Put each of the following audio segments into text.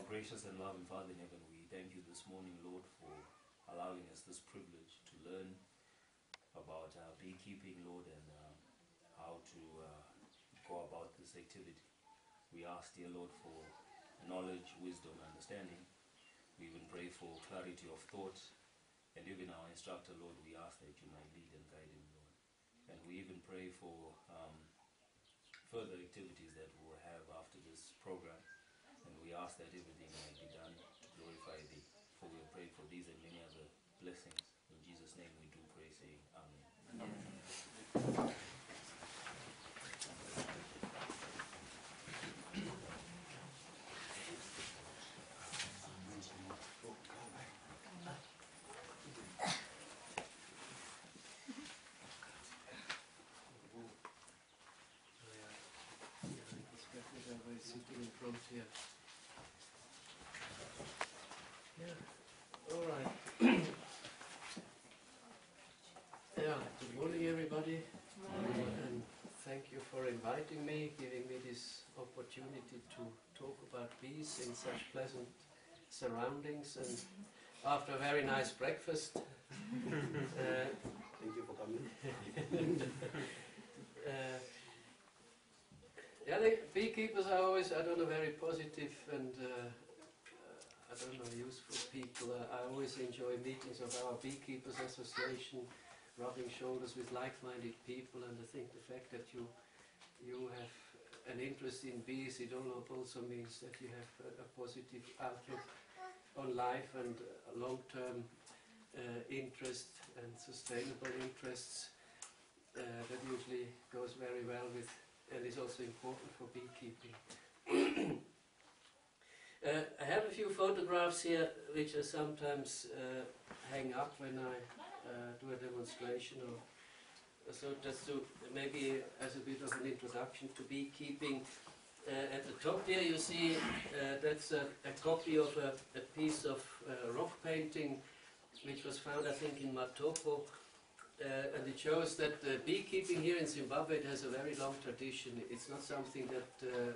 gracious and loving Father in heaven, we thank you this morning, Lord, for allowing us this privilege to learn about beekeeping, Lord, and how to go about this activity. We ask, dear Lord, for knowledge, wisdom, understanding. We even pray for clarity of thought, and even our instructor, Lord, we ask that you might lead and guide him, Lord. And we even pray for further activities that we will have after this program. And we ask that everything might be done to glorify thee. For we pray for these and many other blessings. In Jesus' name we do pray, saying Amen. Amen. Sitting in front here. Yeah, all right. Yeah, good morning everybody. And thank you for inviting me, giving me this opportunity to talk about bees in such pleasant surroundings and after a very nice breakfast. Thank you for coming. Yeah, the beekeepers are always, I don't know, very positive and I don't know, useful people. I always enjoy meetings of our Beekeepers Association, rubbing shoulders with like-minded people, and I think the fact that you have an interest in bees, it also means that you have a positive outlook on life and long-term interest and sustainable interests. That usually goes very well with and is also important for beekeeping. I have a few photographs here which I sometimes hang up when I do a demonstration, or so just to maybe as a bit of an introduction to beekeeping. At the top here you see that's a copy of a piece of rock painting which was found, I think, in Matopo. And it shows that beekeeping here in Zimbabwe, it has a very long tradition. It's not something that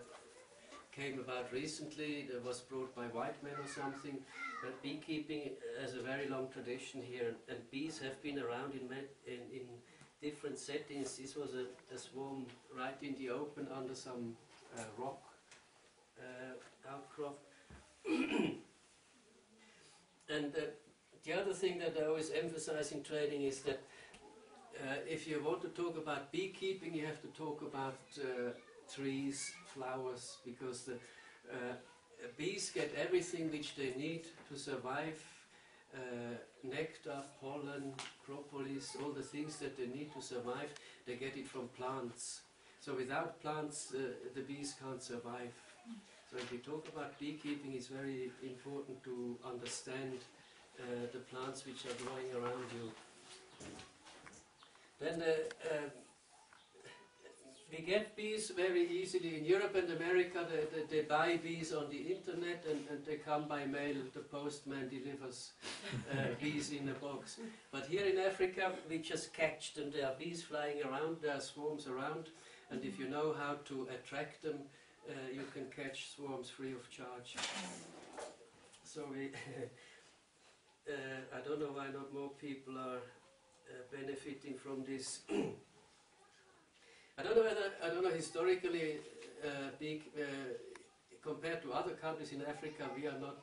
came about recently, that was brought by white men or something, but beekeeping has a very long tradition here, and bees have been around in different settings. This was a swarm right in the open under some rock outcrop. And the other thing that I always emphasize in training is that if you want to talk about beekeeping, you have to talk about trees, flowers, because the bees get everything which they need to survive, nectar, pollen, propolis, all the things that they need to survive, they get it from plants. So without plants, the bees can't survive. So if you talk about beekeeping, it's very important to understand the plants which are growing around you. Then we get bees very easily. In Europe and America, they buy bees on the internet and they come by mail. The postman delivers bees in a box. But here in Africa, we just catch them. There are bees flying around, there are swarms around, and if you know how to attract them, you can catch swarms free of charge. So we, I don't know why not more people are benefiting from this. I don't know historically, compared to other countries in Africa, we are not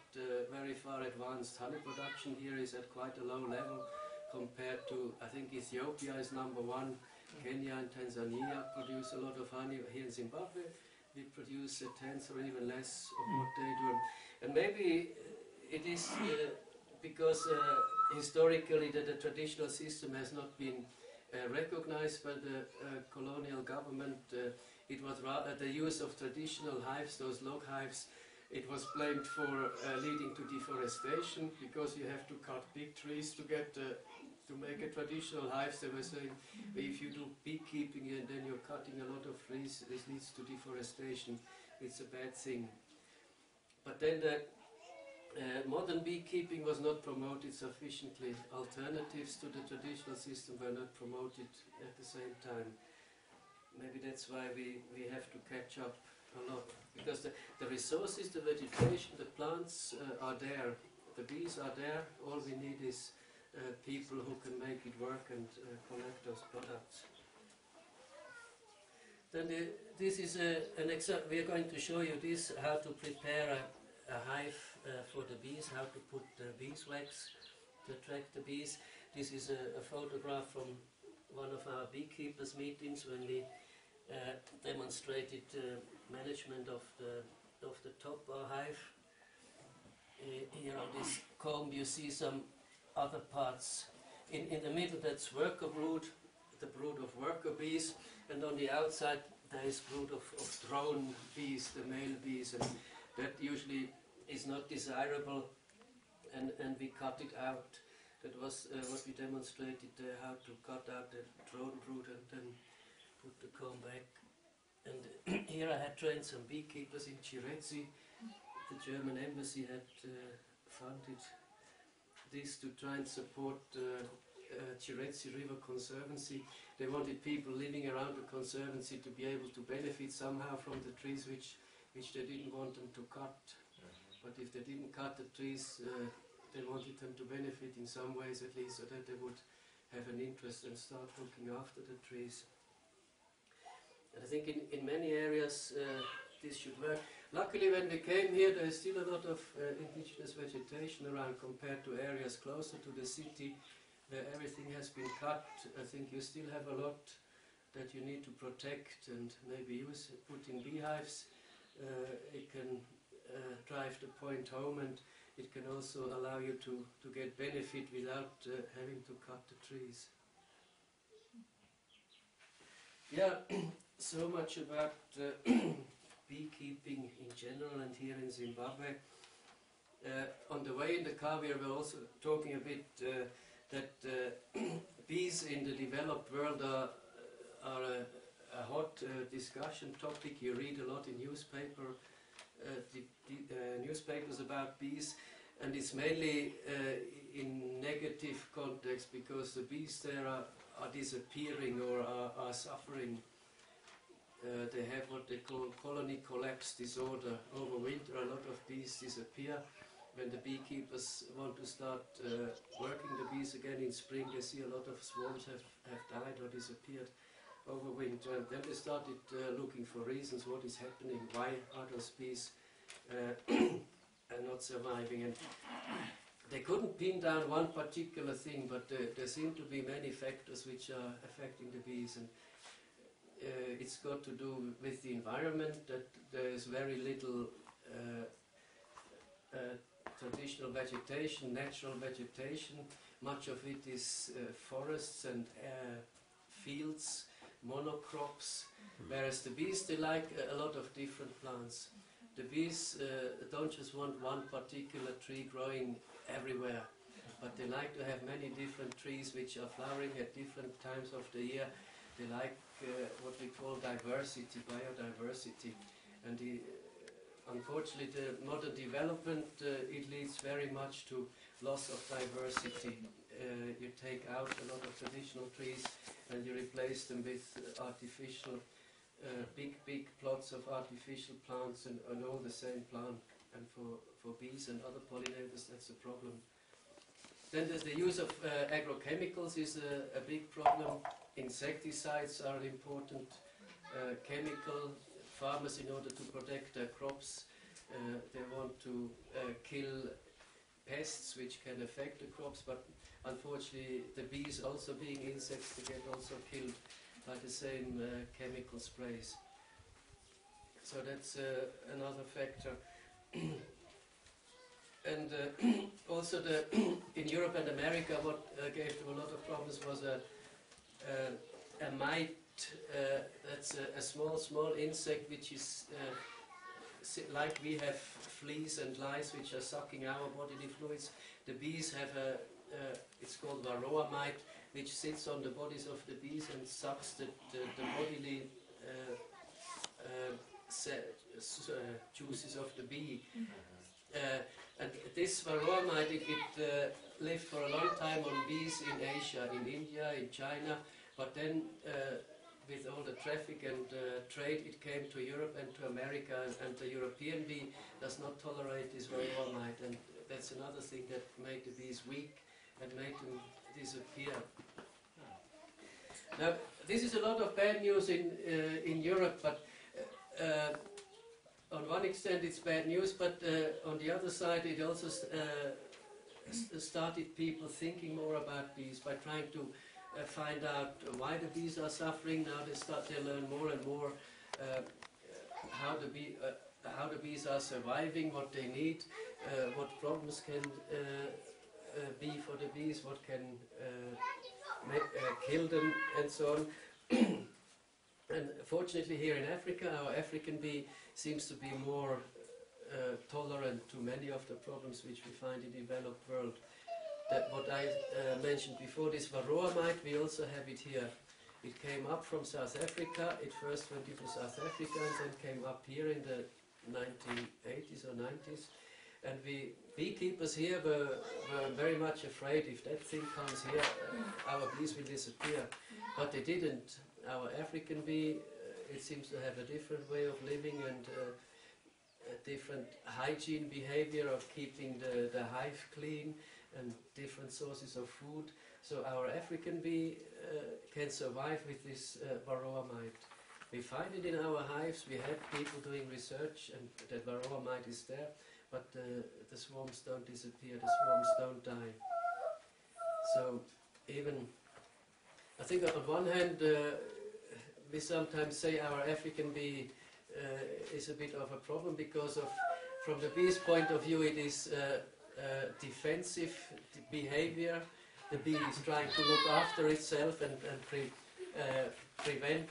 very far advanced. Honey production here is at quite a low level compared to, I think Ethiopia is #1, Kenya and Tanzania produce a lot of honey. Here in Zimbabwe we produce a tenth or even less of what they do. And maybe it is because historically the traditional system has not been recognized by the colonial government. It was rather the use of traditional hives, those log hives. It was blamed for leading to deforestation, because you have to cut big trees to get to make a traditional hive. They were saying if you do beekeeping and then you're cutting a lot of trees, this leads to deforestation. It's a bad thing. But then the modern beekeeping was not promoted sufficiently. Alternatives to the traditional system were not promoted at the same time. Maybe that's why we have to catch up a lot, because the resources, the vegetation, the plants are there, the bees are there. All we need is people who can make it work and collect those products. Then this is an example. We are going to show you this, how to prepare a hive for the bees, how to put beeswax to attract the bees. This is a photograph from one of our beekeepers' meetings when we demonstrated management of the top hive. Here on this comb you see some other parts. In the middle that's worker brood, the brood of worker bees, and on the outside there is brood of drone bees, the male bees, and that usually is not desirable, and we cut it out. That was what we demonstrated there, how to cut out the drone brood and then put the comb back. And here I had trained some beekeepers in Chirezi. The German embassy had funded this to try and support Chirezi River Conservancy. They wanted people living around the conservancy to be able to benefit somehow from the trees which they didn't want them to cut. But if they didn't cut the trees, they wanted them to benefit in some ways at least, so that they would have an interest and start looking after the trees. And I think in many areas this should work. Luckily when we came here there is still a lot of indigenous vegetation around compared to areas closer to the city where everything has been cut. I think you still have a lot that you need to protect and maybe use. Putting beehives, it can drive the point home, and it can also allow you to get benefit without having to cut the trees. Yeah, so much about beekeeping in general and here in Zimbabwe. On the way in the car we were also talking a bit that bees in the developed world are a hot discussion topic. You read a lot in newspapers about bees, and it's mainly in negative context because the bees there are disappearing or are suffering. They have what they call colony collapse disorder. Over winter a lot of bees disappear. When the beekeepers want to start working the bees again in spring, they see a lot of swarms have died or disappeared over winter. And then they started looking for reasons, what is happening, why are those bees are not surviving. And they couldn't pin down one particular thing, but there seem to be many factors which are affecting the bees. And it's got to do with the environment, that there is very little traditional vegetation, natural vegetation. Much of it is forests and fields, monocrops, whereas the bees, they like a lot of different plants. The bees don't just want one particular tree growing everywhere, but they like to have many different trees which are flowering at different times of the year. They like what we call diversity, biodiversity. And unfortunately the modern development, it leads very much to loss of diversity. You take out a lot of traditional trees and you replace them with artificial, big plots of artificial plants and all the same plant. And for bees and other pollinators, that's a problem. Then there's the use of agrochemicals is a big problem. Insecticides are an important chemical. Farmers, in order to protect their crops, they want to kill pests which can affect the crops, but unfortunately the bees, also being insects, they get also killed by the same chemical sprays. So that's another factor. And also in Europe and America, what gave them a lot of problems was a mite. That's a small insect which is like we have fleas and lice which are sucking our bodily fluids. The bees have it's called Varroa Mite, which sits on the bodies of the bees and sucks the bodily juices of the bee. And this Varroa Mite, it lived for a long time on bees in Asia, in India, in China, but then with all the traffic and trade, it came to Europe and to America, and the European bee does not tolerate this Varroa Mite, and that's another thing that made the bees weak and made them disappear. Now, this is a lot of bad news in Europe, but on one extent it's bad news, but on the other side it also started people thinking more about bees by trying to find out why the bees are suffering. Now they learn more and more how the bees are surviving, what they need, what problems can be for the bees, what can kill them, and so on. And fortunately here in Africa, our African bee seems to be more tolerant to many of the problems which we find in the developed world. That what I mentioned before, this Varroa Mite, we also have it here. It came up from South Africa. It first went into South Africa and then came up here in the 1980s or 90s. And we beekeepers here were very much afraid if that thing comes here, our bees will disappear. But they didn't. Our African bee, it seems to have a different way of living and a different hygiene behavior of keeping the hive clean and different sources of food. So our African bee can survive with this Varroa Mite. We find it in our hives. We have people doing research and that Varroa Mite is there, but the swarms don't disappear, the swarms don't die. So even, I think on one hand, we sometimes say our African bee is a bit of a problem because of, from the bee's point of view, it is defensive behavior. The bee is trying to look after itself and prevent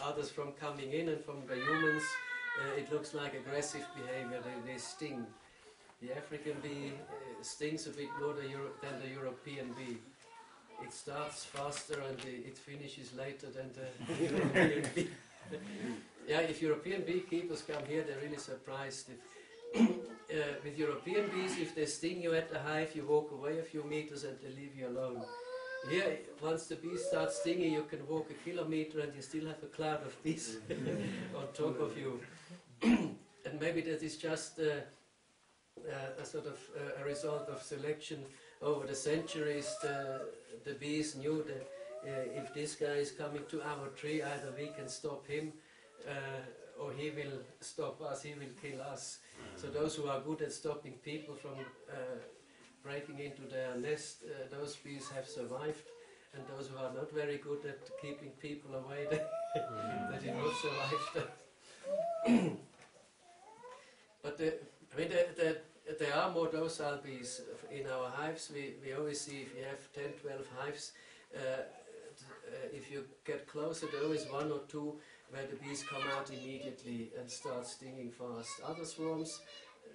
others from coming in, and from the humans it looks like aggressive behavior. They sting. The African bee stings a bit more than the European bee. It starts faster and it finishes later than the European bee. Yeah, if European beekeepers come here, they're really surprised. With European bees, if they sting you at the hive, you walk away a few meters and they leave you alone. Here, once the bees start stinging, you can walk a kilometer and you still have a cloud of bees on top of you. And maybe that is just a sort of a result of selection over the centuries. The bees knew that if this guy is coming to our tree, either we can stop him or he will stop us, he will kill us. So those who are good at stopping people from breaking into their nest, those bees have survived, and those who are not very good at keeping people away, they did not survive that. But I mean, there are more docile bees in our hives. We always see, if you have 10, 12 hives, if you get closer, there is one or two where the bees come out immediately and start stinging fast. Other swarms,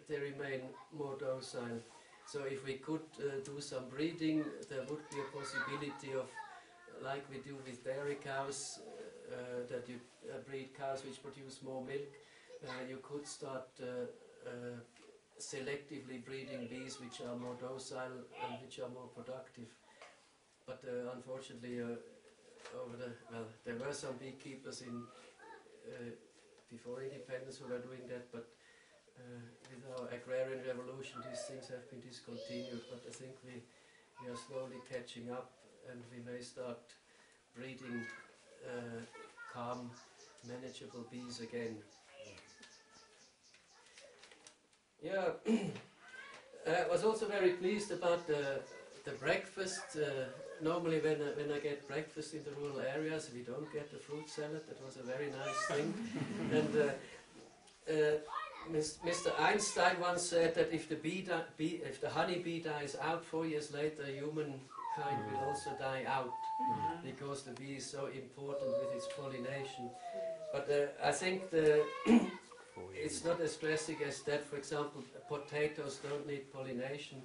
they remain more docile. So if we could do some breeding, there would be a possibility of, like we do with dairy cows, that you breed cows which produce more milk. You could start selectively breeding bees which are more docile and which are more productive. But unfortunately, there were some beekeepers in before independence who were doing that, but with our agrarian revolution these things have been discontinued. But I think we are slowly catching up, and we may start breeding calm, manageable bees again. Yeah, I was also very pleased about the breakfast. Normally when I get breakfast in the rural areas, we don't get the fruit salad. That was a very nice thing. And Mr. Einstein once said that if the honey bee dies out 4 years later, humankind will also die out, because the bee is so important with its pollination. But I think it's not as drastic as that. For example, potatoes don't need pollination.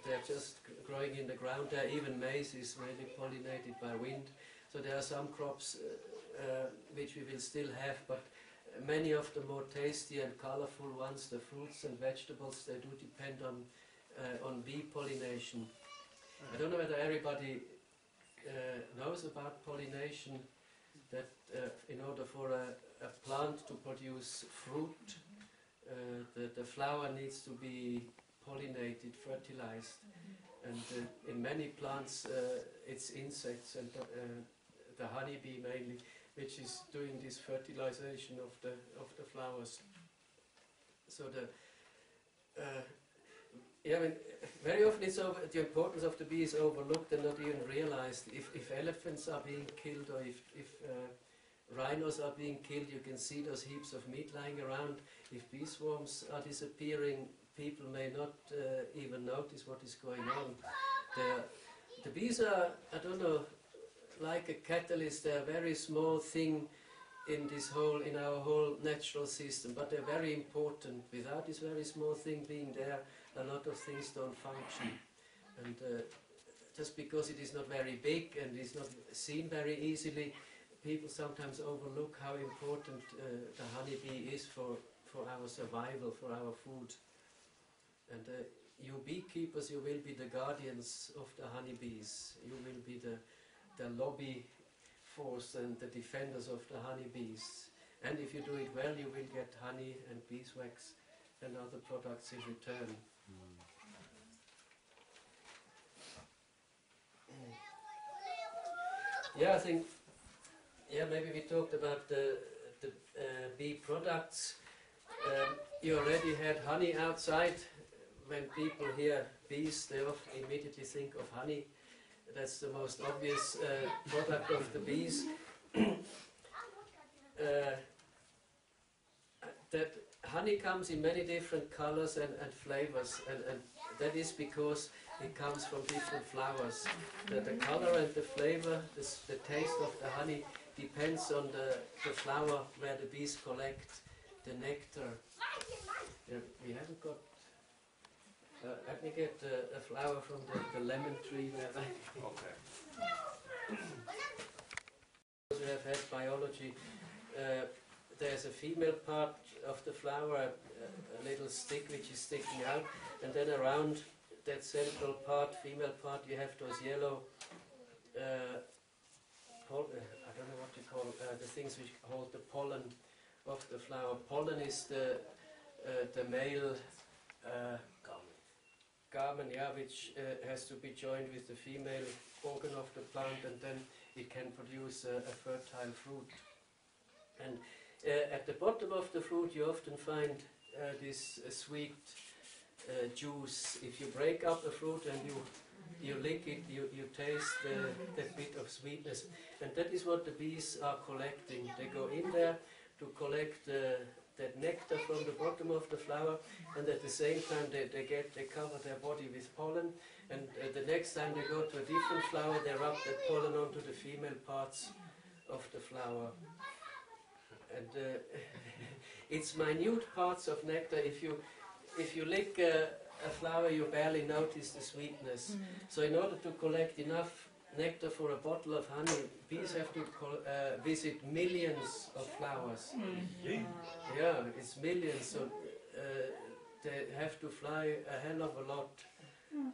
They're just growing in the ground there. Even maize is really pollinated by wind. So there are some crops which we will still have, but many of the more tasty and colorful ones, the fruits and vegetables, they do depend on bee pollination. I don't know whether everybody knows about pollination. that in order for a plant to produce fruit, the flower needs to be pollinated, fertilized, and in many plants it's insects and the honeybee mainly, which is doing this fertilization of the flowers. So very often the importance of the bee is overlooked and not even realized. If elephants are being killed, or if rhinos are being killed, you can see those heaps of meat lying around. If bee swarms are disappearing, people may not even notice what is going on. The bees are, I don't know, like a catalyst. They're a very small thing in our whole natural system, but they're very important. Without this very small thing being there, a lot of things don't function. And just because it is not very big and is not seen very easily, people sometimes overlook how important the honeybee is for our survival, for our food. And you beekeepers, you will be the guardians of the honeybees. You will be the lobby force and the defenders of the honeybees. And if you do it well, you will get honey and beeswax and other products in return. Yeah, I think, maybe we talked about the bee products. You already had honey outside. When people hear bees, they often immediately think of honey. That's the most obvious product of the bees. That honey comes in many different colors and flavors, and that is because it comes from different flowers. The color and the flavor, the taste of the honey depends on the flower where the bees collect the nectar. We haven't got... let me get a flower from the lemon tree there. Okay. We have had biology. There's a female part of the flower, a little stick which is sticking out, and then around that central part, female part, you have those yellow, I don't know what you call the things which hold the pollen of the flower. Pollen is the male garment, which has to be joined with the female organ of the plant, and then it can produce a fertile fruit. And at the bottom of the fruit you often find this sweet juice. If you break up a fruit and you lick it, you taste that bit of sweetness. And that is what the bees are collecting. They go in there to collect that nectar from the bottom of the flower, and at the same time they cover their body with pollen, and the next time they go to a different flower, they rub that pollen onto the female parts of the flower. And it's minute parts of nectar. If you lick a flower, you barely notice the sweetness. So in order to collect enough nectar for a bottle of honey, bees have to visit millions of flowers. Yeah, it's millions, so they have to fly a hell of a lot.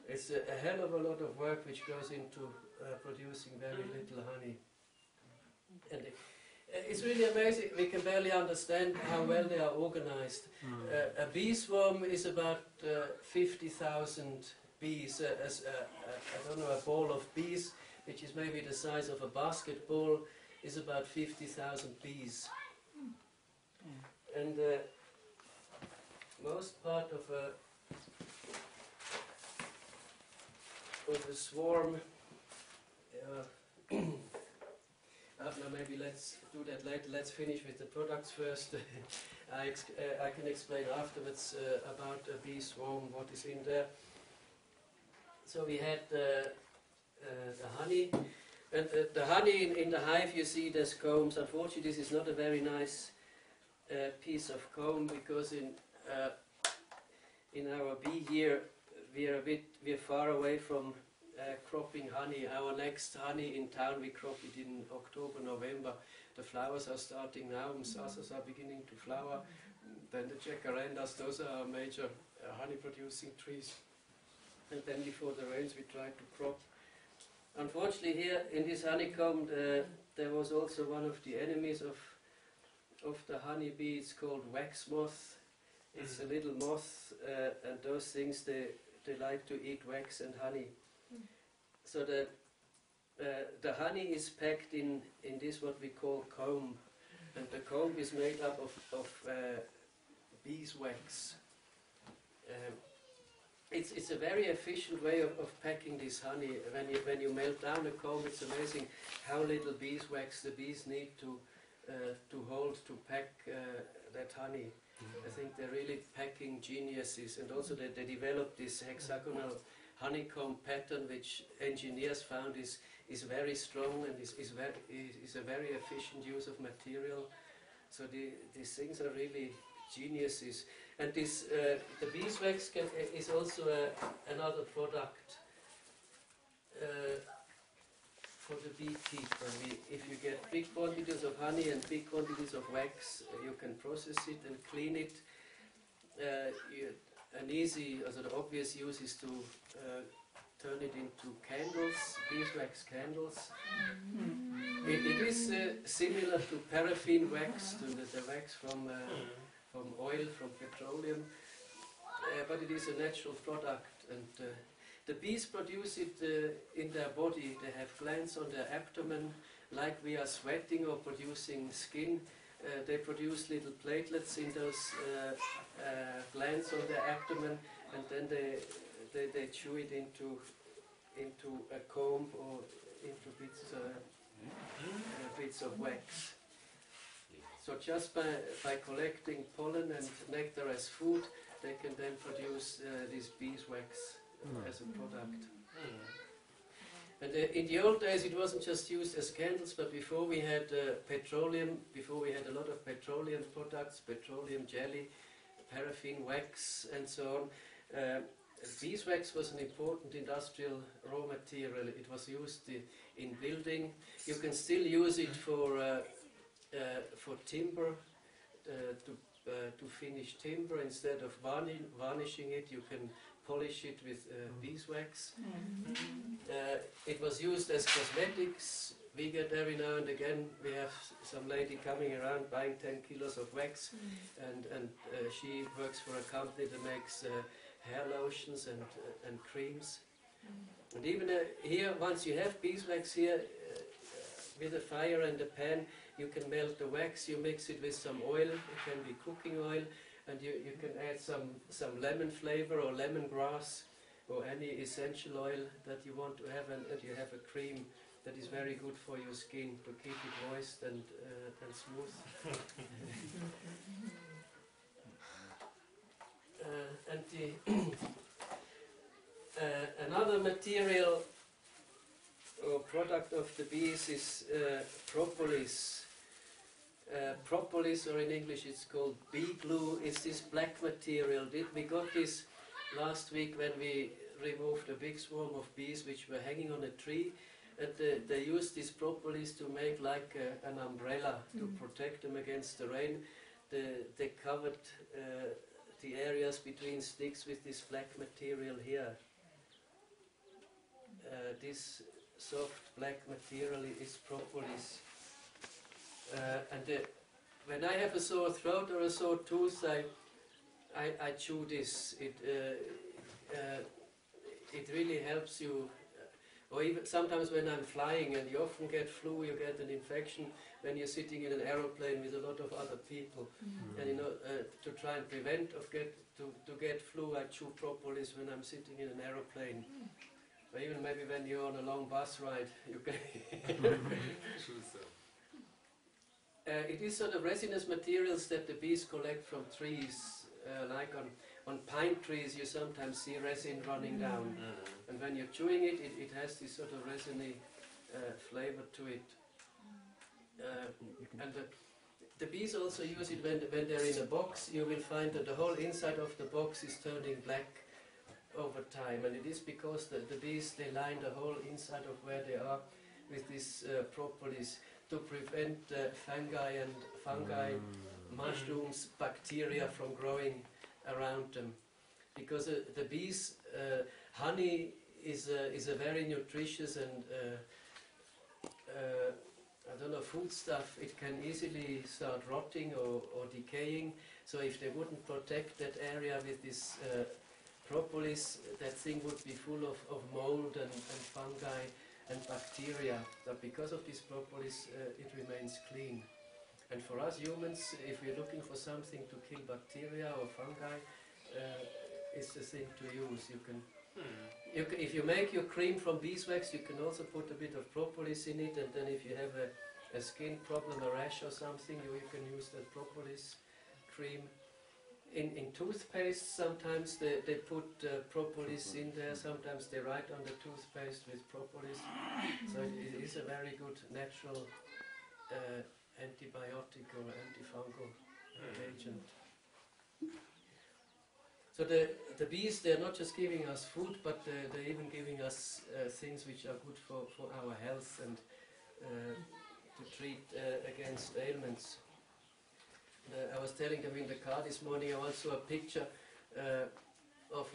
It's a hell of a lot of work which goes into producing very little honey. And it's really amazing. We can barely understand how well they are organized. A bee swarm is about 50,000 bees. I don't know, a ball of bees, which is maybe the size of a basketball, is about 50,000 bees. And most part of a swarm, maybe let's do that later. Let's finish with the products first. I can explain afterwards about a bee swarm, what is in there. So we had the honey, and the honey in the hive, you see there's combs. Unfortunately, this is not a very nice piece of comb, because in our bee year we're far away from cropping honey. Our next honey in town, we crop it in October, November. The flowers are starting now, msasas are beginning to flower, then the jacarandas, those are our major honey producing trees. And then before the rains we try to crop. Unfortunately here in this honeycomb there was also one of the enemies of the honeybee. It's called wax moth. It's a little moth, and those things, they like to eat wax and honey. So the honey is packed in this what we call comb, and the comb is made up of beeswax. It's a very efficient way of packing this honey. When you melt down a comb, it's amazing how little beeswax the bees need to hold to pack that honey. I think they're really packing geniuses, and also they developed this hexagonal honeycomb pattern, which engineers found is very strong and is a very efficient use of material. So these things are really geniuses. And this the beeswax is also another product for the beekeeper. If you get big quantities of honey and big quantities of wax, you can process it and clean it. An easy, also the obvious use is to turn it into candles, beeswax candles. It is similar to paraffin wax, to the wax from oil, from petroleum, but it is a natural product, and the bees produce it in their body. They have glands on their abdomen, like we are sweating or producing skin. They produce little platelets in those glands on their abdomen, and then they chew it into a comb or into bits of wax. So just by collecting pollen and nectar as food, they can then produce this beeswax as a product. And in the old days it wasn't just used as candles, but before we had petroleum, before we had a lot of petroleum products, petroleum jelly, paraffin wax and so on, beeswax was an important industrial raw material. It was used in building. You can still use it for timber, to finish timber. Instead of varnishing it, you can polish it with beeswax. It was used as cosmetics. We get every now and again, we have some lady coming around buying 10 kilos of wax, and she works for a company that makes hair lotions and creams. And even here, once you have beeswax here, with a fire and a pan, you can melt the wax, you mix it with some oil, it can be cooking oil, and you can add some lemon flavor or lemongrass or any essential oil that you want to have, and you have a cream that is very good for your skin to keep it moist and smooth. Another material or product of the bees is propolis. Propolis, or in English it's called bee glue, is this black material. We got this last week when we removed a big swarm of bees which were hanging on a tree, and they used this propolis to make like an umbrella to protect them against the rain. They covered the areas between sticks with this black material here. This soft black material is propolis. When I have a sore throat or a sore tooth, I chew this. It really helps you. Or even sometimes when I'm flying, and you often get flu, you get an infection when you're sitting in an aeroplane with a lot of other people. And to try and prevent to get flu, I chew propolis when I'm sitting in an aeroplane. Or even maybe when you're on a long bus ride, you can. It is sort of resinous materials that the bees collect from trees, like on pine trees you sometimes see resin running down, and when you're chewing it, it has this sort of resiny flavor to it. And the bees also use it when they're in a box. You will find that the whole inside of the box is turning black over time, and it is because the bees, they line the whole inside of where they are with this propolis to prevent fungi, mushrooms, bacteria from growing around them. Because the bees, honey is a very nutritious and I don't know, food stuff, it can easily start rotting or decaying. So if they wouldn't protect that area with this propolis, that thing would be full of mold and fungi and bacteria. But because of this propolis, it remains clean. And for us humans, if we're looking for something to kill bacteria or fungi, it's the thing to use. If you make your cream from beeswax, you can also put a bit of propolis in it, and then if you have a skin problem, a rash or something, you can use that propolis cream. In toothpaste, sometimes they put propolis in there, sometimes they write on the toothpaste with propolis. So it is a very good natural antibiotic or antifungal agent. So the bees, they're not just giving us food, but they're even giving us things which are good for our health and to treat against ailments. I was telling them in the car this morning, I also saw a picture of,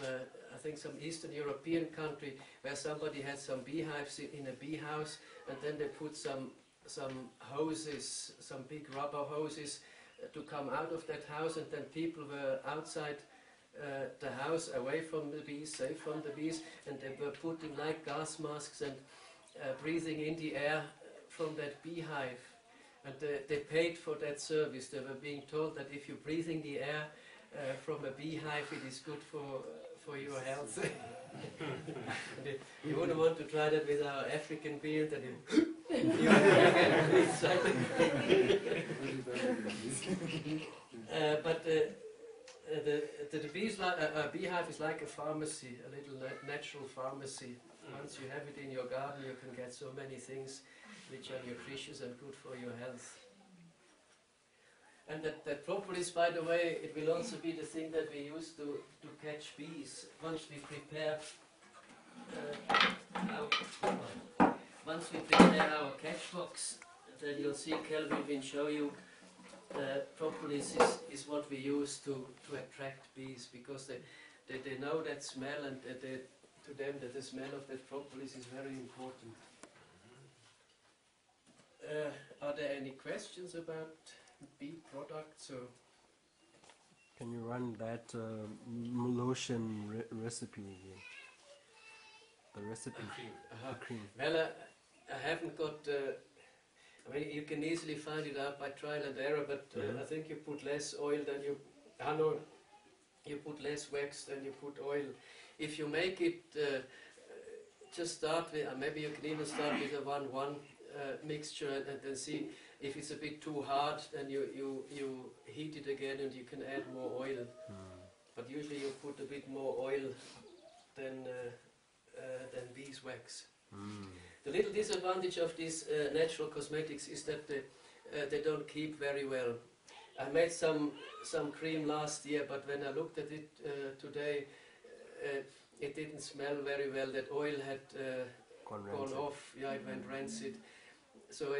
I think, some Eastern European country where somebody had some beehives in a bee house, and then they put some hoses, some big rubber hoses to come out of that house, and then people were outside the house, away from the bees, safe from the bees, and they were putting like gas masks and breathing in the air from that beehive. And they paid for that service. They were being told that if you're breathing the air from a beehive, it is good for your health. You wouldn't want to try that with our African bee, and then you breathe something. But the beehive is like a pharmacy, a little natural pharmacy. Once you have it in your garden, you can get so many things which are nutritious and good for your health. And that propolis, by the way, it will also be the thing that we use to catch bees. Once we prepare our catch box, then you'll see Kelvin will show you propolis is what we use to attract bees, because they know that smell, and to them that the smell of that propolis is very important. Are there any questions about bee products? Or? Can you run that lotion recipe again? The recipe. The cream. Well, I haven't got. I mean, you can easily find it out by trial and error, but I think you put less oil than you. You put less wax than you put oil. If you make it, just start with. Maybe you can even start with a 1-1 mixture, and then see if it's a bit too hard. Then you heat it again, and you can add more oil. But usually you put a bit more oil than beeswax. The little disadvantage of these natural cosmetics is that they don't keep very well. I made some cream last year, but when I looked at it today, it didn't smell very well. That oil had gone off. Yeah, it went rancid. So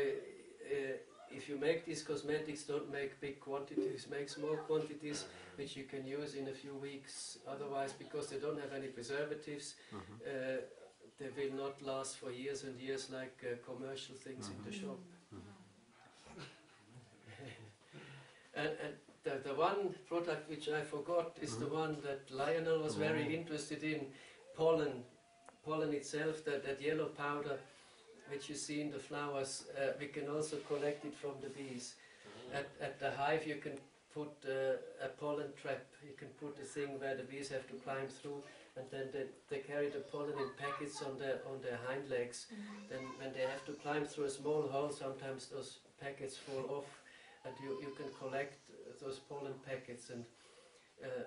if you make these cosmetics, don't make big quantities. Make small quantities, which you can use in a few weeks. Otherwise, because they don't have any preservatives, they will not last for years and years like commercial things in the shop. And the one product which I forgot is the one that Lionel was very interested in, pollen. Pollen itself, that yellow powder which you see in the flowers, we can also collect it from the bees. At the hive you can put a pollen trap. You can put a thing where the bees have to climb through, and then they carry the pollen in packets on their hind legs. Then when they have to climb through a small hole, sometimes those packets fall off, and you can collect those pollen packets. And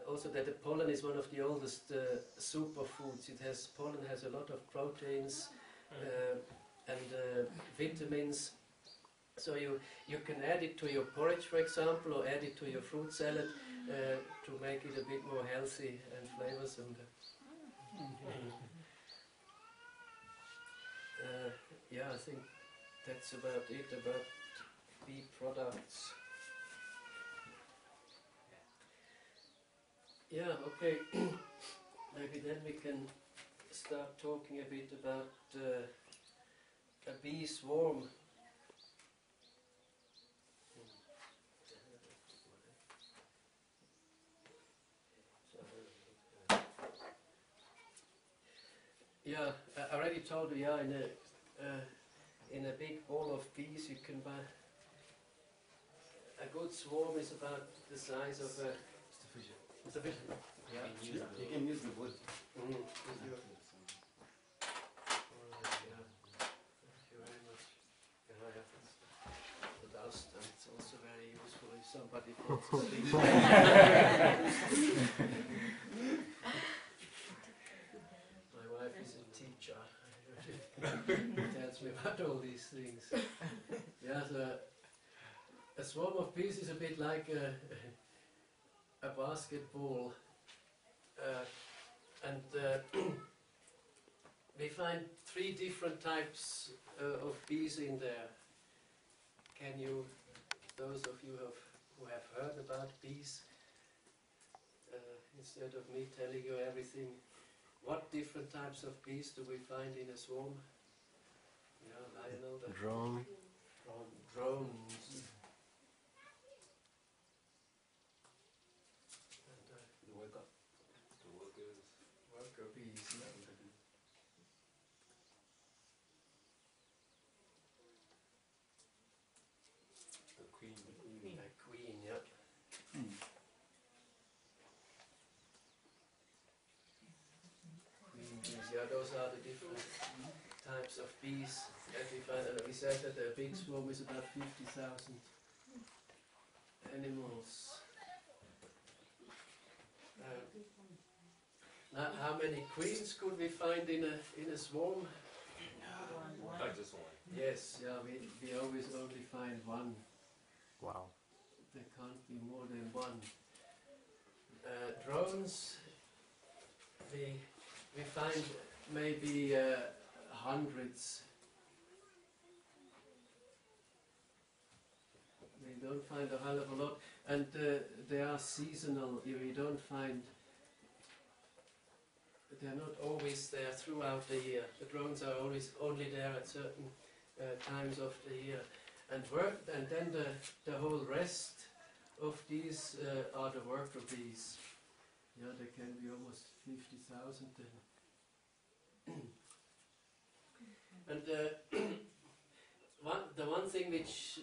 also that the pollen is one of the oldest superfoods. Pollen has a lot of proteins and vitamins. So you can add it to your porridge, for example, or add it to your fruit salad to make it a bit more healthy and flavoursome. Yeah, I think that's about it about bee products. Yeah, okay. Maybe then we can start talking a bit about a bee swarm. Yeah, I already told you. Yeah, in a big ball of bees, you can buy a good swarm is about the size of a. Mr. Fisher. Yeah. You can use the wood. Mm. Thank you very much. Yeah, the dust, and it's also very useful if somebody falls asleep. My wife is a teacher. She tells me about all these things. Yeah, a swarm of bees is a bit like a basketball. And we find 3 different types of bees in there. Can you, those of you who have heard about bees, instead of me telling you everything, what different types of bees do we find in a swarm? Yeah, Lionel. Drone. Drones. Worker bees. The queen. A queen, yeah. Queen bees, yeah, those are the different types of bees that we find. And we said that a big swarm is about 50,000 animals. Now, how many queens could we find in a swarm? Just one. Yes, yeah, we always only find one. Wow. There can't be more than one. Drones, we find maybe hundreds. We don't find a hell of a lot, and they are seasonal. We don't find. They're not always there throughout the year. The drones are always only there at certain times of the year, and then the whole rest of these are the worker bees. Yeah, there can be almost 50,000 then. And the one thing which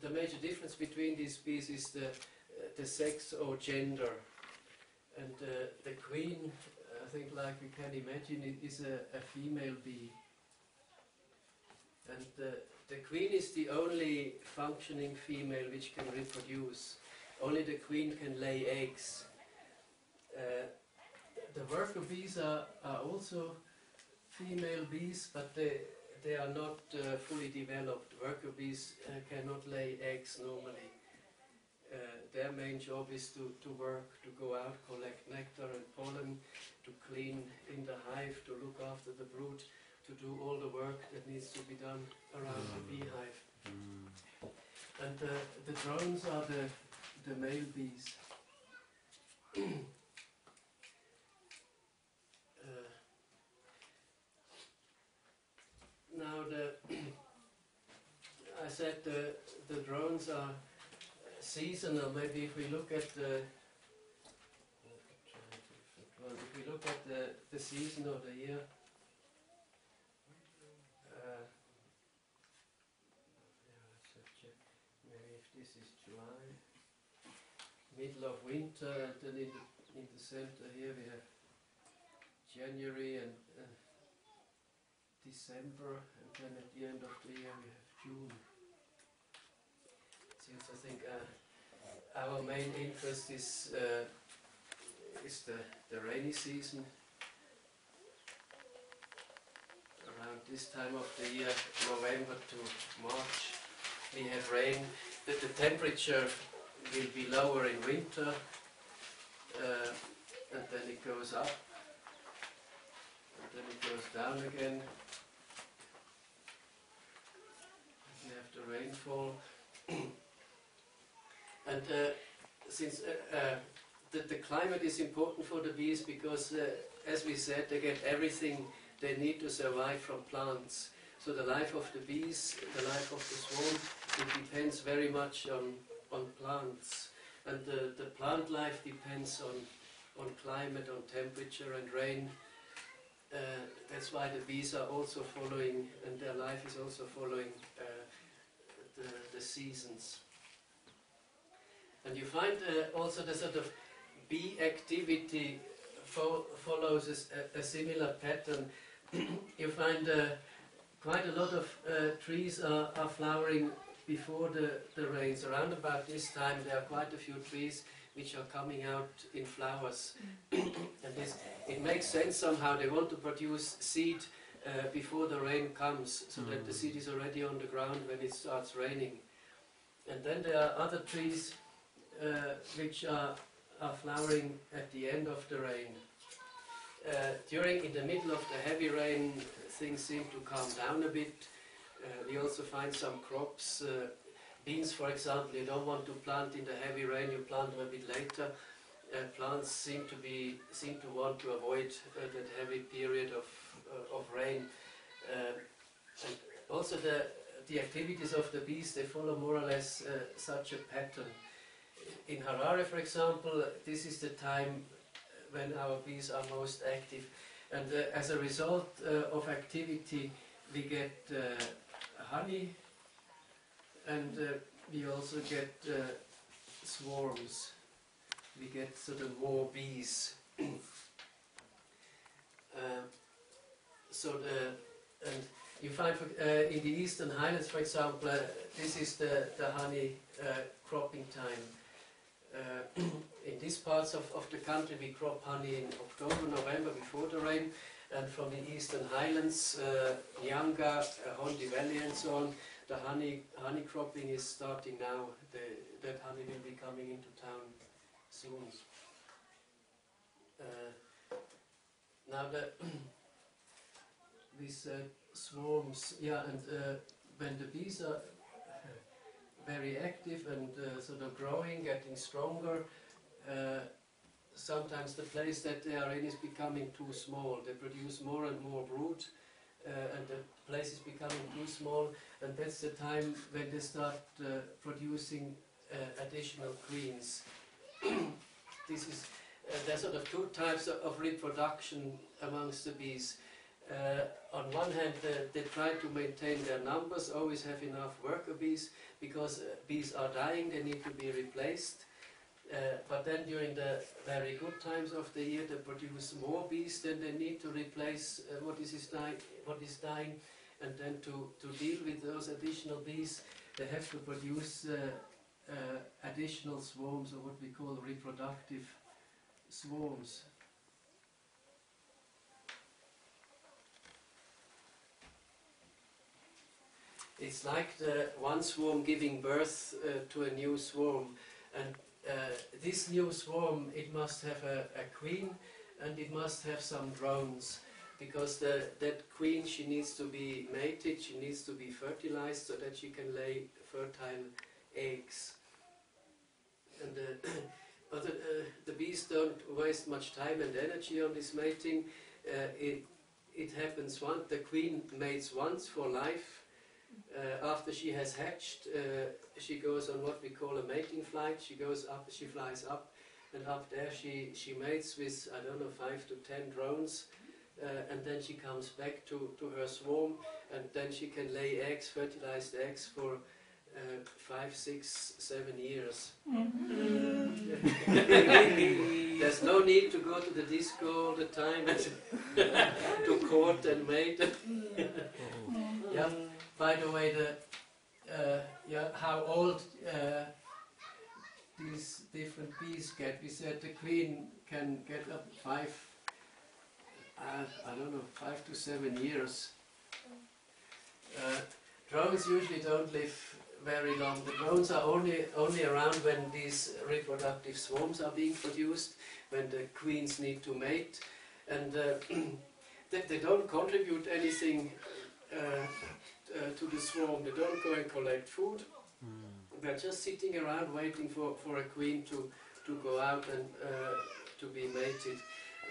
the major difference between these bees is the sex or gender, and the queen. I think, like we can imagine, it is a female bee. And the queen is the only functioning female which can reproduce. Only the queen can lay eggs. The worker bees are also female bees, but they are not fully developed. Worker bees cannot lay eggs normally. Their main job is to work, to go out, collect nectar and pollen, to clean in the hive, to look after the brood, to do all the work that needs to be done around the beehive. And the drones are the male bees. Now I said the drones are seasonal. Maybe if we look at the season of the year, maybe if this is July, middle of winter, and then in the center here we have January and December, and then at the end of the year we have June. Since I think our main interest is the rainy season. Around this time of the year, November to March, we have rain. The temperature will be lower in winter, and then it goes up, and then it goes down again. We have the rainfall. And since the climate is important for the bees, because as we said, they get everything they need to survive from plants. So the life of the bees, the life of the swarm, it depends very much on plants. And the plant life depends on climate, on temperature and rain. that's why the bees are also following, and their life is also following the seasons. And you find also the sort of bee activity follows a similar pattern. You find quite a lot of trees are flowering before the rains. Around about this time there are quite a few trees which are coming out in flowers. And it makes sense somehow. They want to produce seed before the rain comes, so that the seed is already on the ground when it starts raining. And then there are other trees which are flowering at the end of the rain. In the middle of the heavy rain, things seem to calm down a bit. We also find some crops. Beans, for example, you don't want to plant in the heavy rain, you plant them a bit later. Plants seem to want to avoid that heavy period of rain. And also the activities of the bees, they follow more or less such a pattern. In Harare, for example, this is the time when our bees are most active. And as a result of activity, we get honey, and we also get swarms. We get sort of more bees. And you find in the Eastern Highlands, for example, this is the honey cropping time. In these parts of the country we crop honey in October, November, before the rain, and from the Eastern Highlands, Nyanga, Hondi Valley and so on, the honey cropping is starting now. That honey will be coming into town soon. Now these swarms, yeah, and when the bees are very active and sort of growing, getting stronger, sometimes the place that they are in is becoming too small. They produce more and more brood, and the place is becoming too small, and that's the time when they start producing additional queens. There are sort of two types of reproduction amongst the bees. On one hand, they try to maintain their numbers, always have enough worker bees, because bees are dying, they need to be replaced. But then during the very good times of the year, they produce more bees, then they need to replace what is dying, and then to deal with those additional bees, they have to produce additional swarms, or what we call reproductive swarms. It's like the one swarm giving birth to a new swarm, and this new swarm, it must have a queen, and it must have some drones, because that queen, she needs to be mated, she needs to be fertilized so that she can lay fertile eggs. And but the bees don't waste much time and energy on this mating. It happens once, the queen mates once for life. After she has hatched, she goes on what we call a mating flight. She goes up, she flies up, and up there she mates with, I don't know, 5 to 10 drones, and then she comes back to her swarm, and then she can lay eggs, fertilized eggs, for 5, 6, 7 years. There's no need to go to the disco all the time to court and mate. Yeah. By the way, how old these different bees get. We said the queen can get up 5 to 7 years. Drones usually don't live very long. The drones are only around when these reproductive swarms are being produced, when the queens need to mate, and they don't contribute anything to the swarm. They don't go and collect food. They're just sitting around waiting for a queen to go out and to be mated.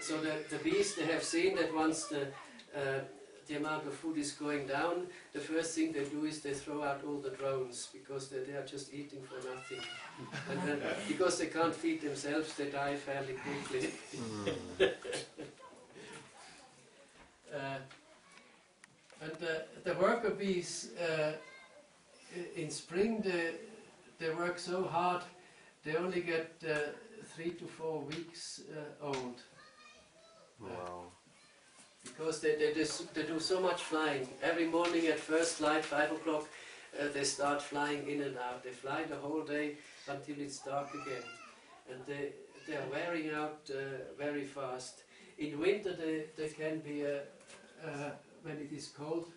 So the bees, they have seen that once the amount of food is going down, the first thing they do is they throw out all the drones, because they are just eating for nothing. And then, because they can't feed themselves, they die fairly quickly. And the worker bees in spring they work so hard they only get 3 to 4 weeks old. Wow. Because they do so much flying. Every morning at first light, 5 o'clock, they start flying in and out. They fly the whole day until it's dark again. And they are wearing out very fast. In winter they can be, when it is cold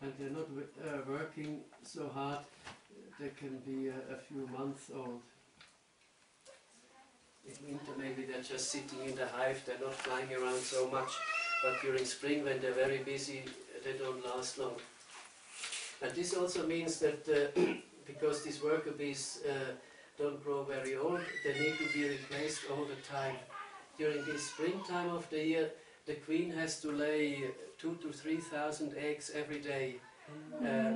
and they're not working so hard, they can be a few months old. In winter maybe they're just sitting in the hive, they're not flying around so much. But during spring, when they're very busy, they don't last long. And this also means that because these worker bees don't grow very old, they need to be replaced all the time. During this springtime of the year, the queen has to lay 2,000 to 3,000 eggs every day,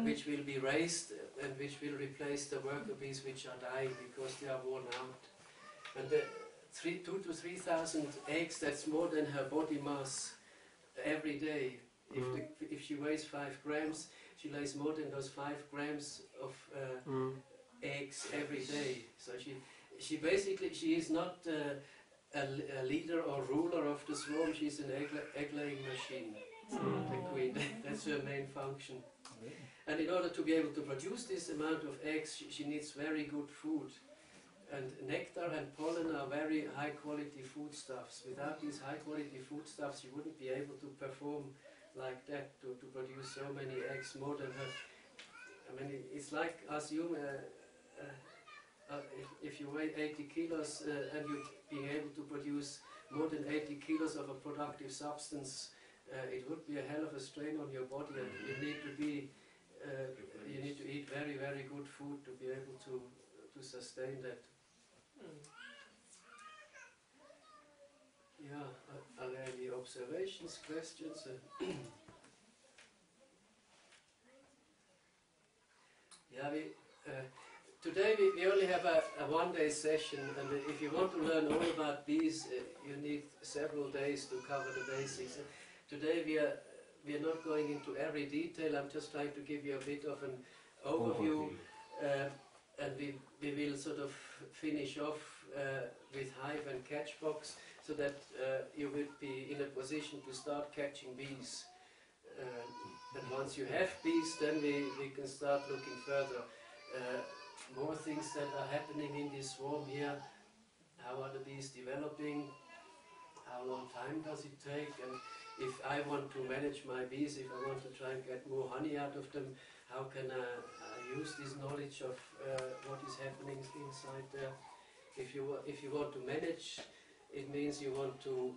which will be raised and which will replace the worker bees which are dying because they are worn out. And the 2,000 to 3,000 eggs, that's more than her body mass. Every day, if she weighs 5 grams, she lays more than those 5 grams of eggs every day. So she basically, she is not a leader or ruler of the swarm, she's an egg-laying machine, the queen. That's her main function. And in order to be able to produce this amount of eggs, she needs very good food. And nectar and pollen are very high quality foodstuffs. Without these high quality foodstuffs you wouldn't be able to perform like that, to produce so many eggs, more than her. I mean, it's like, assume if you weigh 80 kilos and you being able to produce more than 80 kilos of a productive substance, it would be a hell of a strain on your body, and you need to be, you need to eat very, very good food to be able to sustain that. Yeah, are there any observations, questions? Yeah, today we only have a one-day session, and if you want to learn all about bees, you need several days to cover the basics. Today we are not going into every detail. I'm just trying to give you a bit of an overview. And we will sort of finish off with hive and catch box, so that you will be in a position to start catching bees. And once you have bees, then we can start looking further. More things that are happening in this swarm here. How are the bees developing? How long time does it take? And if I want to manage my bees, if I want to try and get more honey out of them, how can I use this knowledge of what is happening inside there? If you want to manage, it means you want to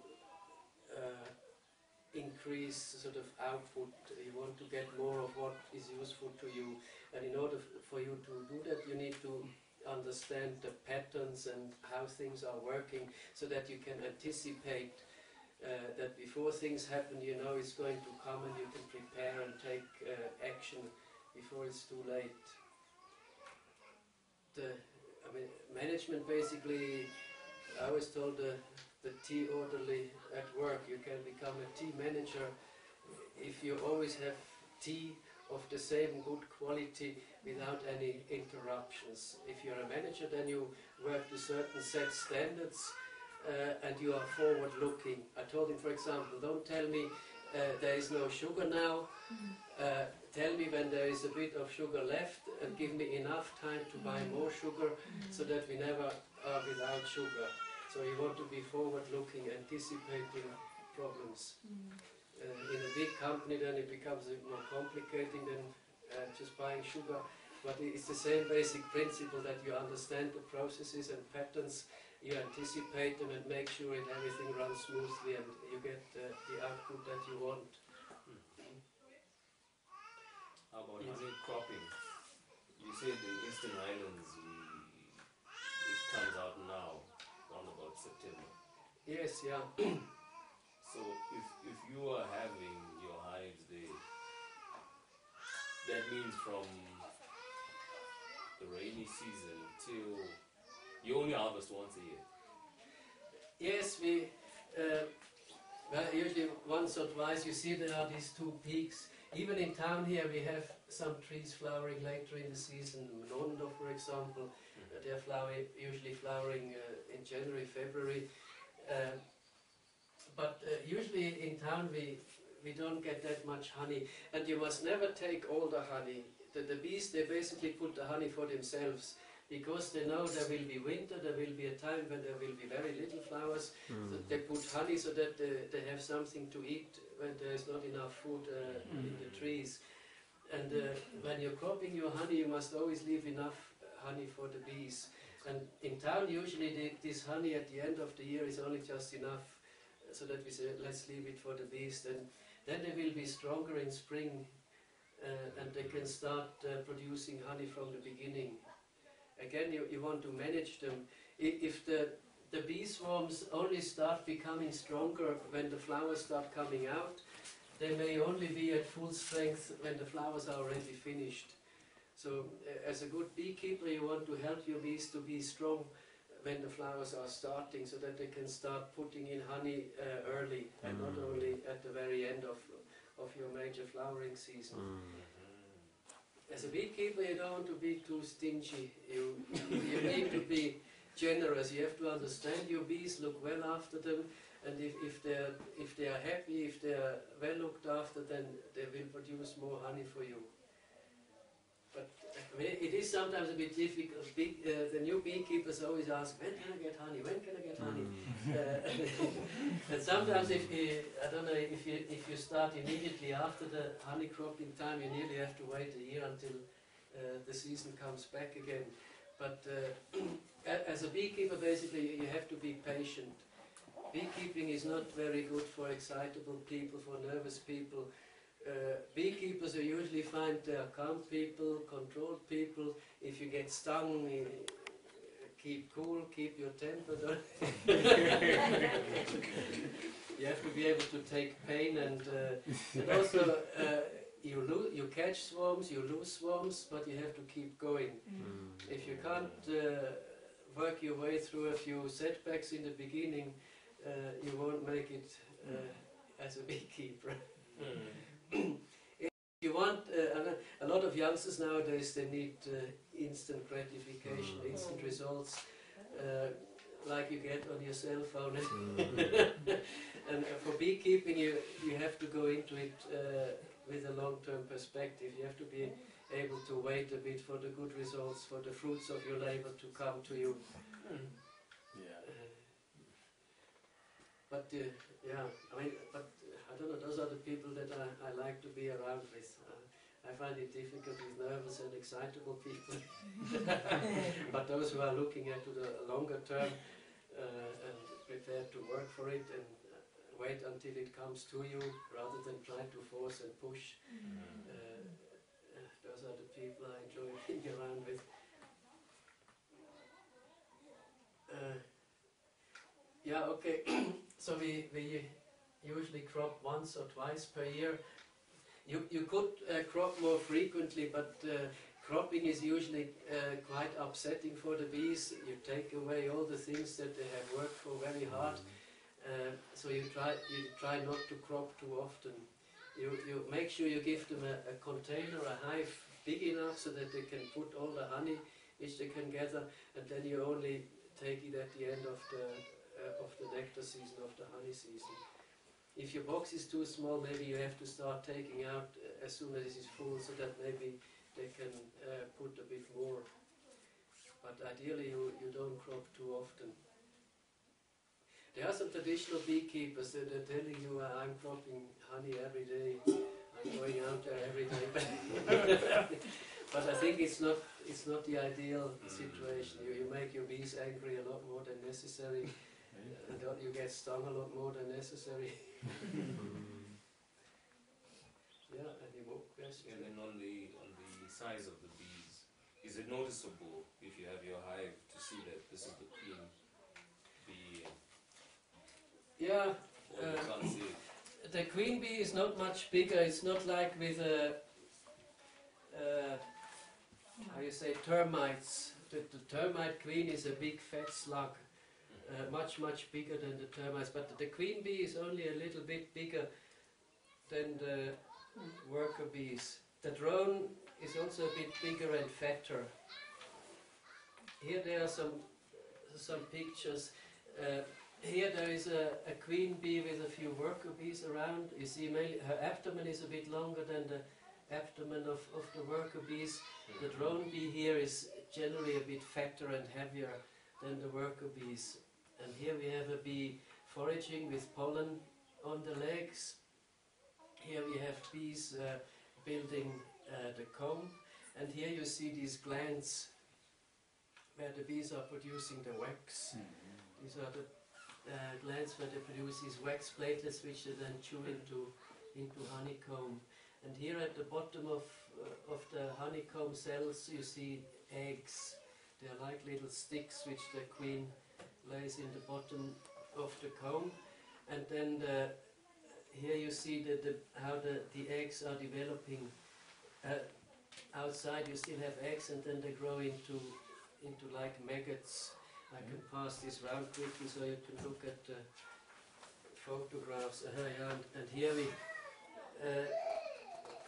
increase sort of output. You want to get more of what is useful to you, and in order for you to do that, you need to understand the patterns and how things are working, so that you can anticipate that before things happen, you know it's going to come, and you can prepare and take action before it's too late. Management basically, I always told the tea orderly at work, you can become a tea manager if you always have tea of the same good quality without any interruptions. If you're a manager, then you work to certain set standards and you are forward looking. I told him, for example, don't tell me there is no sugar now. Tell me when there is a bit of sugar left, and give me enough time to buy more sugar, so that we never are without sugar. So you want to be forward-looking, anticipating problems. In a big company, then it becomes a bit more complicated than just buying sugar. But it's the same basic principle, that you understand the processes and patterns, you anticipate them and make sure that everything runs smoothly and you get the output that you want. How about honey cropping? You said the Eastern Highlands, it comes out now, around about September. Yes, yeah. So if you are having your hives there, that means from the rainy season till you only harvest once a year. Yes, we well, usually once or twice. You see there are these two peaks even in town here we have some trees flowering later in the season. Monondo, for example, they're usually flowering in January, February. But usually in town we don't get that much honey, and you must never take all the honey. The bees, they basically put the honey for themselves, because they know there will be winter, there will be a time when there will be very little flowers. So they put honey so that they have something to eat when there is not enough food in the trees. And when you're cropping your honey, you must always leave enough honey for the bees. And in town, usually this honey at the end of the year is only just enough, so that we say, let's leave it for the bees. Then they will be stronger in spring, and they can start producing honey from the beginning. Again, you want to manage them. If the bee swarms only start becoming stronger when the flowers start coming out, they may only be at full strength when the flowers are already finished. So as a good beekeeper, you want to help your bees to be strong when the flowers are starting, so that they can start putting in honey early, and not only at the very end of your major flowering season. As a beekeeper, you don't want to be too stingy. You need to be generous. You have to understand your bees, look well after them, and if they are happy, if they are well looked after, then they will produce more honey for you. But it is sometimes a bit difficult. The new beekeepers always ask, when can I get honey? When can I get honey? And sometimes I don't know, if you start immediately after the honey cropping time, you nearly have to wait a year until the season comes back again. But as a beekeeper, basically, you have to be patient. Beekeeping is not very good for excitable people, for nervous people. Beekeepers are usually find they are calm people, controlled people. If you get stung, keep cool, keep your temper down. You have to be able to take pain, and also you catch swarms, you lose swarms, but you have to keep going. If you can't work your way through a few setbacks in the beginning, you won't make it as a beekeeper. If you want, a lot of youngsters nowadays, they need instant gratification, instant results, like you get on your cell phone. And for beekeeping, you have to go into it with a long-term perspective. You have to be able to wait a bit for the good results, for the fruits of your labor to come to you. But yeah, I don't know, those are the people that I like to be around with. I find it difficult with nervous and excitable people. But those who are looking at the longer term and prepared to work for it and wait until it comes to you rather than try to force and push, those are the people I enjoy being around with. Yeah, okay. So we usually crop once or twice per year. You could crop more frequently, but cropping is usually quite upsetting for the bees. You take away all the things that they have worked for very hard. So you try not to crop too often. You make sure you give them a container, a hive big enough so that they can put all the honey which they can gather, and then you only take it at the end of the nectar season, of the honey season. If your box is too small, maybe you have to start taking out as soon as it is full, so that maybe they can put a bit more. But ideally you don't crop too often. There are some traditional beekeepers that are telling you, I'm cropping honey every day, I'm going out there every day. But I think it's not the ideal situation. You make your bees angry a lot more than necessary. And you get stung a lot more than necessary. Yeah, any more questions? And then on the size of the bees, is it noticeable if you have your hive to see that this is the queen bee? Yeah. Or you can't see it? The queen bee is not much bigger. It's not like with how you say, termites. The termite queen is a big fat slug. Much bigger than the termites, but the queen bee is only a little bit bigger than worker bees. The drone is also a bit bigger and fatter. Here there are some pictures. Here there is a queen bee with a few worker bees around. You see her abdomen is a bit longer than the abdomen of the worker bees. The drone bee here is generally a bit fatter and heavier than the worker bees. And here we have a bee foraging with pollen on the legs. Here we have bees building the comb. And here you see these glands where the bees are producing the wax. These are the glands where they produce these wax platelets, which they then chew into honeycomb. And here at the bottom of the honeycomb cells you see eggs. They are like little sticks which the queen lays in the bottom of the comb. And then here you see how the eggs are developing. Outside you still have eggs, and then they grow into like maggots. I can pass this round quickly so you can look at the photographs. And here we,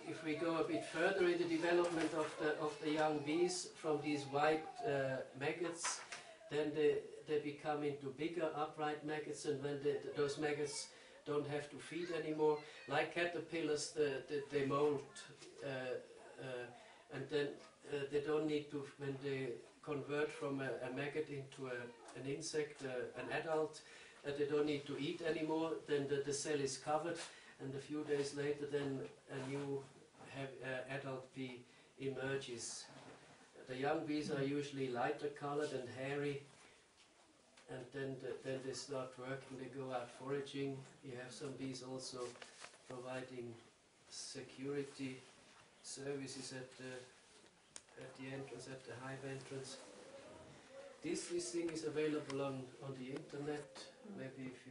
if we go a bit further in the development of the young bees from these white maggots, then they become into bigger upright maggots, and when those maggots don't have to feed anymore, like caterpillars, they molt, and then they don't need to, when they convert from a maggot into an insect, an adult, they don't need to eat anymore. Then the cell is covered, and a few days later then a new adult bee emerges. The young bees are usually lighter colored and hairy, and then they start working, they go out foraging. You have some bees also providing security services at the entrance, at the hive entrance. This thing is available on the internet. Maybe if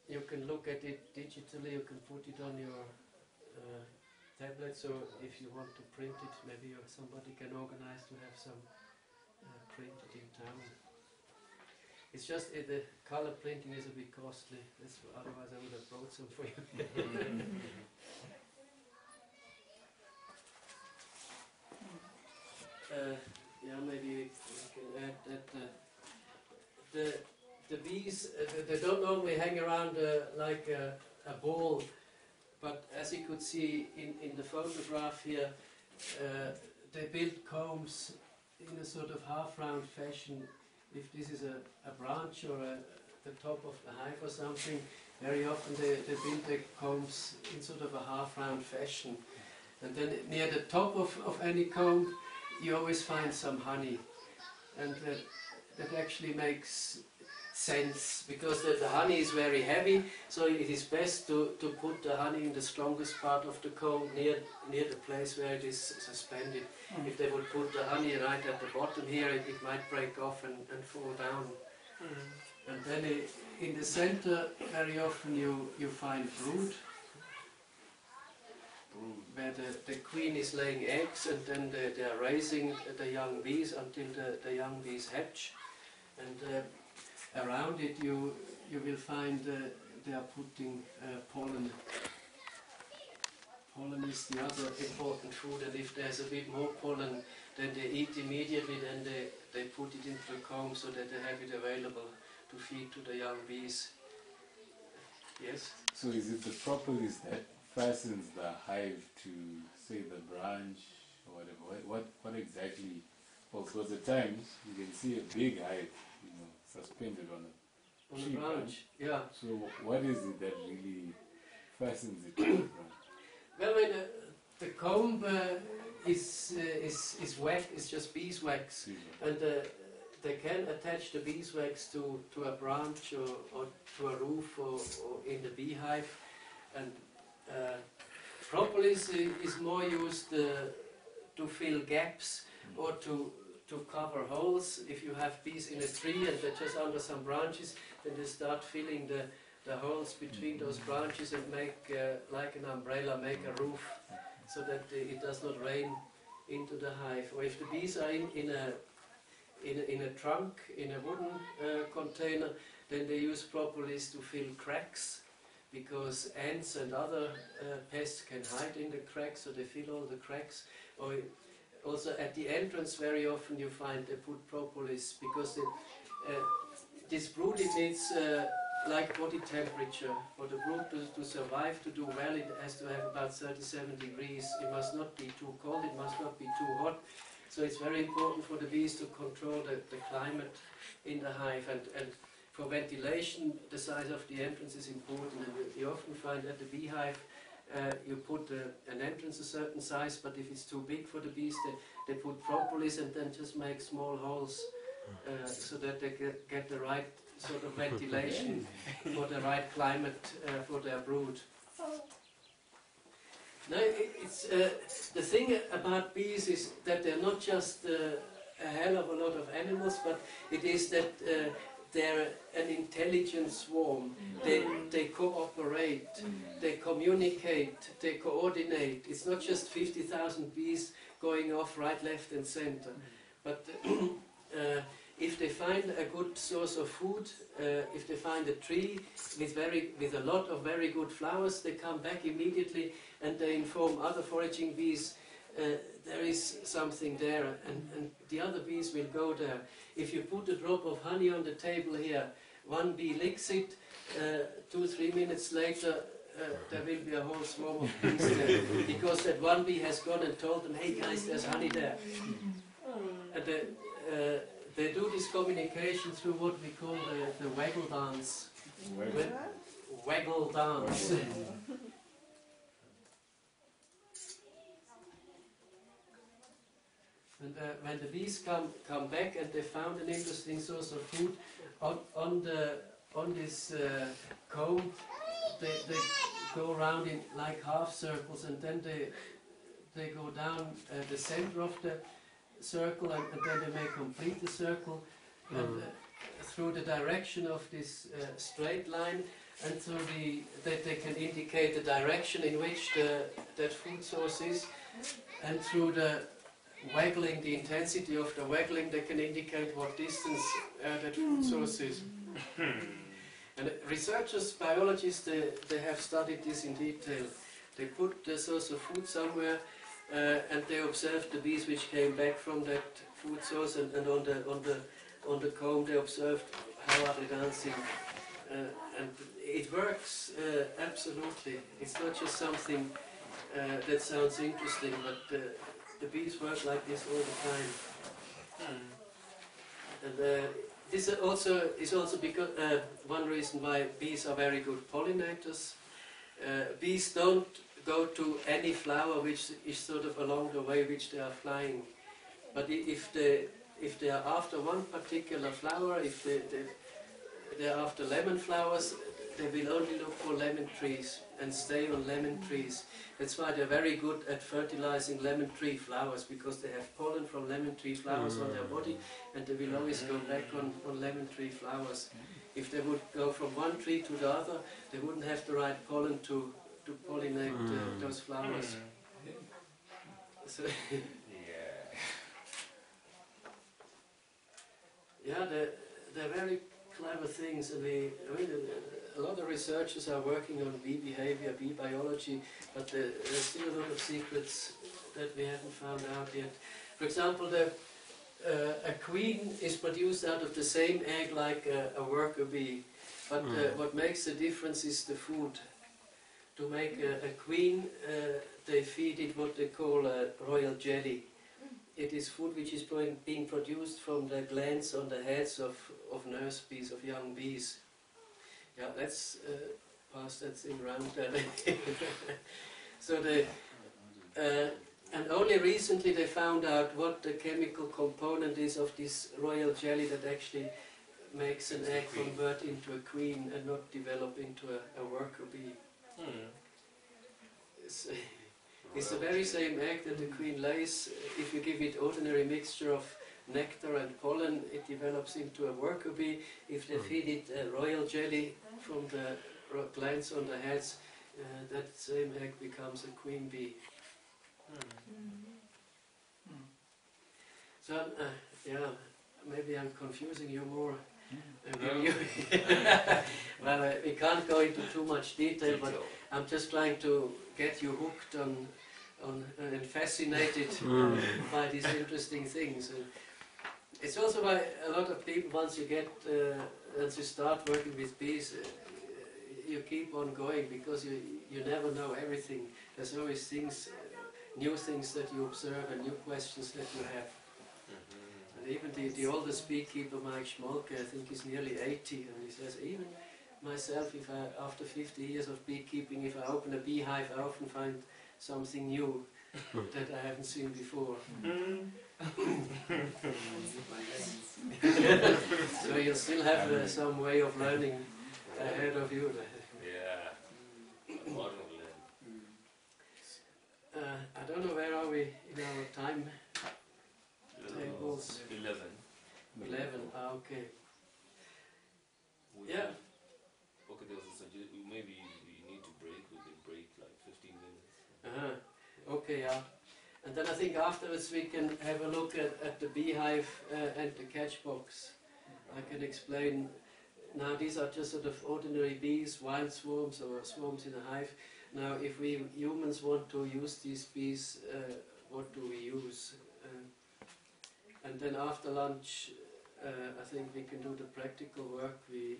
you can look at it digitally, you can put it on your tablet, so if you want to print it, maybe somebody can organize to have some printed in town. It's just the color printing is a bit costly, otherwise I would have brought some for you. Yeah, maybe we can add that the bees, they don't normally hang around like a ball, but as you could see in the photograph here, they build combs in a sort of half-round fashion. If this is a branch or the top of the hive or something, very often they build the combs in sort of a half-round fashion. And then near the top of any comb, you always find some honey, and that actually makes sense, because the honey is very heavy, so it is best to put the honey in the strongest part of the comb near the place where it is suspended. If they would put the honey right at the bottom here, it might break off and fall down. And then in the center, very often you find brood, where the queen is laying eggs, and then they are raising the young bees until the young bees hatch. And around it you will find they are putting pollen. Pollen is the other important food, and if there's a bit more pollen then they eat immediately, then they put it into the comb so that they have it available to feed to the young bees. Yes? So is it the propolis that fastens the hive to, say, the branch or whatever? What exactly? Because at times you can see a big hive, suspended on a branch. Yeah. So what is it that really fastens it to the branch? Well, the comb is wax. It's just beeswax, and they can attach the beeswax to a branch or to a roof or in the beehive. And propolis is more used to fill gaps or to cover holes. If you have bees in a tree and they're just under some branches, then they start filling the holes between those branches and make, like an umbrella, make a roof so that it does not rain into the hive. Or if the bees are in a trunk, in a wooden container, then they use propolis to fill cracks because ants and other pests can hide in the cracks, so they fill all the cracks. Or also at the entrance very often you find they put propolis, because this brood, it needs like body temperature. For the brood to survive, to do well, it has to have about 37 degrees. It must not be too cold, it must not be too hot. So it's very important for the bees to control the climate in the hive. And for ventilation, the size of the entrance is important. And you often find at the beehive, you put an entrance a certain size, but if it's too big for the bees, they put propolis and then just make small holes so that they get the right sort of ventilation for the right climate for their brood. Now, the thing about bees is that they're not just a hell of a lot of animals, but it is that they're an intelligent swarm. They cooperate, they communicate, they coordinate. It's not just 50,000 bees going off right, left and center. But if they find a good source of food, if they find a tree with a lot of very good flowers, they come back immediately and they inform other foraging bees there is something there, and the other bees will go there. If you put a drop of honey on the table here, one bee licks it, 2-3 minutes later there will be a whole swarm of bees there, because that one bee has gone and told them, hey guys, there's honey there. And they do this communication through what we call the waggle dance. Waggle dance. And when the bees come back and they found an interesting source of food, on this comb, they go around in like half circles, and then they go down the center of the circle, and then they may complete the circle, and through the direction of this straight line, and through they can indicate the direction in which that food source is, and through the waggling, the intensity of the waggling, they can indicate what distance that food source is. And researchers, biologists, they have studied this in detail. They put the source of food somewhere, and they observed the bees which came back from that food source, and on the comb they observed how are they dancing, and it works absolutely. It's not just something that sounds interesting, but the bees work like this all the time. And this is also because one reason why bees are very good pollinators. Bees don't go to any flower which is sort of along the way which they are flying. But if they are after one particular flower, if they are after lemon flowers, they will only look for lemon trees and stay on lemon trees. That's why they're very good at fertilizing lemon tree flowers, because they have pollen from lemon tree flowers on their body, and they will always go back on lemon tree flowers. If they would go from one tree to the other, they wouldn't have the right pollen to pollinate those flowers. So yeah, they're very clever things, and a lot of researchers are working on bee behavior, bee biology, but there's still a lot of secrets that we haven't found out yet. For example, a queen is produced out of the same egg like a worker bee, but what makes the difference is the food. To make a queen, they feed it what they call royal jelly. It is food which is being produced from the glands on the heads of nurse bees, of young bees. Yeah, let's pass that thing around there. So and only recently they found out what the chemical component is of this royal jelly that actually makes an egg convert into a queen and not develop into a worker bee. It's the very same egg that the queen lays. If you give it ordinary mixture of nectar and pollen, it develops into a worker bee. If they feed it royal jelly from the glands on the heads, that same egg becomes a queen bee. So, yeah, maybe I'm confusing you more. Well, we can't go into too much detail, but I'm just trying to get you hooked on and fascinated by these interesting things. And it's also why a lot of people, once you start working with bees, you keep on going, because you never know everything. There's always things, new things that you observe and new questions that you have. And even the oldest beekeeper, Mike Schmolke, I think he's nearly 80, and he says, even myself, after 50 years of beekeeping, if I open a beehive, I often find something new that I haven't seen before. So you'll still have some way of learning ahead of you. Yeah. I don't know, where are we in our time tables? 11. 11, okay. Yeah. Okay, there was a suggestion. Maybe we need to break. We can break like 15 minutes. Okay, yeah. And then I think afterwards we can have a look at the beehive and the catch box. I can explain. Now these are just sort of ordinary bees, wild swarms or swarms in a hive. Now if we humans want to use these bees, what do we use? And then after lunch, I think we can do the practical work. We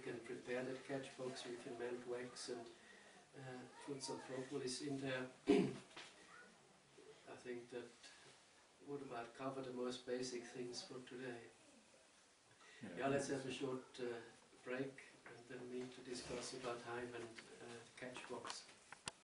can prepare that catch box, we can melt wax and put some propolis in there. I think that would about cover the most basic things for today. Yeah, let's have a short break and then meet to discuss about hive and catch box.